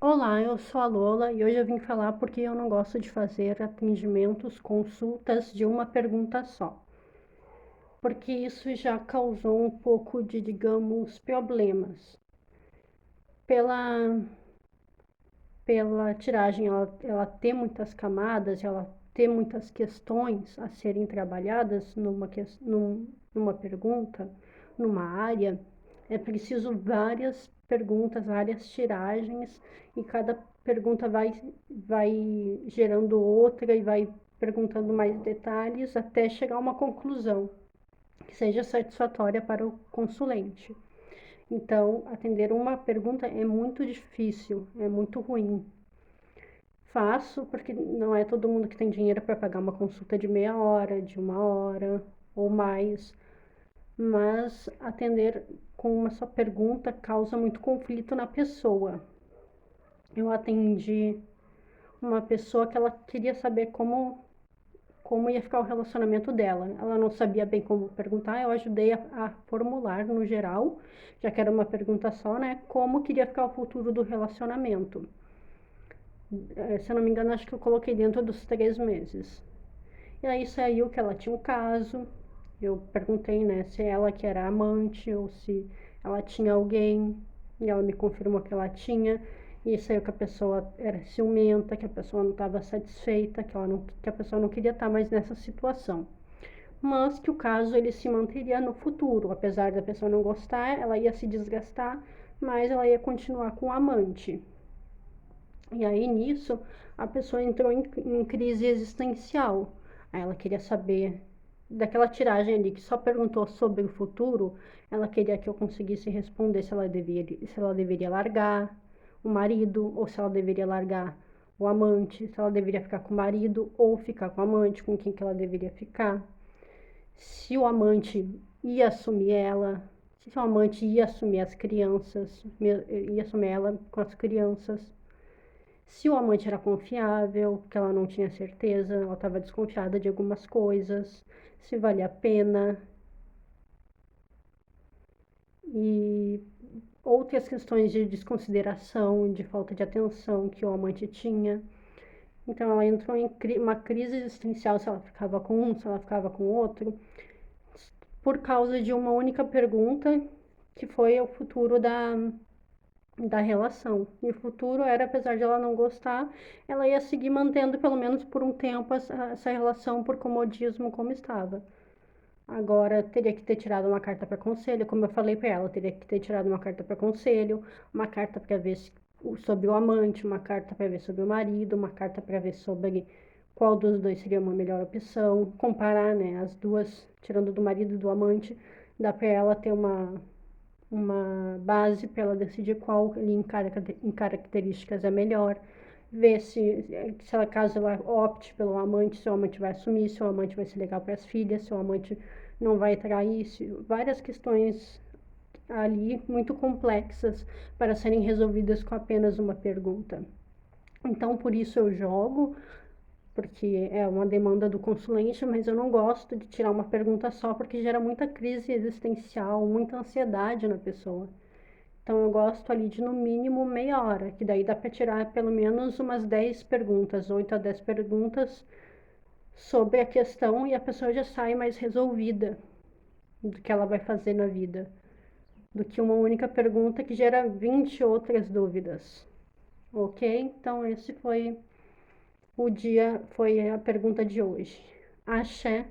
Olá, eu sou a Lola e hoje eu vim falar porque eu não gosto de fazer atendimentos, consultas de uma pergunta só. Porque isso já causou um pouco de, digamos, problemas. Pela, pela tiragem, ela ter muitas camadas, ela ter muitas questões a serem trabalhadas numa pergunta, numa área, é preciso várias perguntas, várias tiragens, e cada pergunta vai gerando outra e vai perguntando mais detalhes até chegar a uma conclusão que seja satisfatória para o consulente. Então, atender uma pergunta é muito difícil, é muito ruim. Faço porque não é todo mundo que tem dinheiro para pagar uma consulta de meia hora, de uma hora ou mais, mas atender com uma só pergunta causa muito conflito na pessoa. Eu atendi uma pessoa que ela queria saber como ia ficar o relacionamento dela. Ela não sabia bem como perguntar, eu ajudei a formular no geral, já que era uma pergunta só, né? Como queria ficar o futuro do relacionamento. Se eu não me engano, acho que eu coloquei dentro dos 3 meses. E aí saiu que ela tinha um caso. Eu perguntei, né, se ela que era amante ou se ela tinha alguém. E ela me confirmou que ela tinha. E saiu que a pessoa era ciumenta, que a pessoa não estava satisfeita, que a pessoa não queria estar mais nessa situação. Mas que o caso ele se manteria no futuro. Apesar da pessoa não gostar, ela ia se desgastar, mas ela ia continuar com o amante. E aí nisso a pessoa entrou em crise existencial. Aí ela queria saber daquela tiragem ali que só perguntou sobre o futuro, ela queria que eu conseguisse responder se ela deveria largar o marido ou se ela deveria largar o amante, se ela deveria ficar com o marido ou ficar com o amante, com quem que ela deveria ficar. Se o amante ia assumir ela, se o amante ia assumir as crianças, ia assumir ela com as crianças, se o amante era confiável, porque ela não tinha certeza, ela estava desconfiada de algumas coisas, se valia a pena. E outras questões de desconsideração, de falta de atenção que o amante tinha. Então ela entrou em uma crise existencial se ela ficava com um, se ela ficava com outro, por causa de uma única pergunta que foi o futuro da relação. E o futuro era, apesar de ela não gostar, ela ia seguir mantendo pelo menos por um tempo essa relação por comodismo como estava. Agora teria que ter tirado uma carta para conselho, como eu falei para ela, teria que ter tirado uma carta para conselho, uma carta para ver sobre o amante, uma carta para ver sobre o marido, uma carta para ver sobre qual dos dois seria uma melhor opção, comparar, né, as duas, tirando do marido e do amante, dá para ela ter uma base para ela decidir qual ali em características é melhor, ver se ela, caso ela opte pelo amante, se o amante vai assumir, se o amante vai ser legal para as filhas, se o amante não vai trair, várias questões ali muito complexas para serem resolvidas com apenas uma pergunta. Então, por isso eu jogo, porque é uma demanda do consulente, mas eu não gosto de tirar uma pergunta só, porque gera muita crise existencial, muita ansiedade na pessoa. Então eu gosto ali de no mínimo meia hora, que daí dá para tirar pelo menos umas 10 perguntas, 8 a 10 perguntas sobre a questão e a pessoa já sai mais resolvida do que ela vai fazer na vida, do que uma única pergunta que gera 20 outras dúvidas. Ok? Então esse foi a pergunta de hoje. Axé.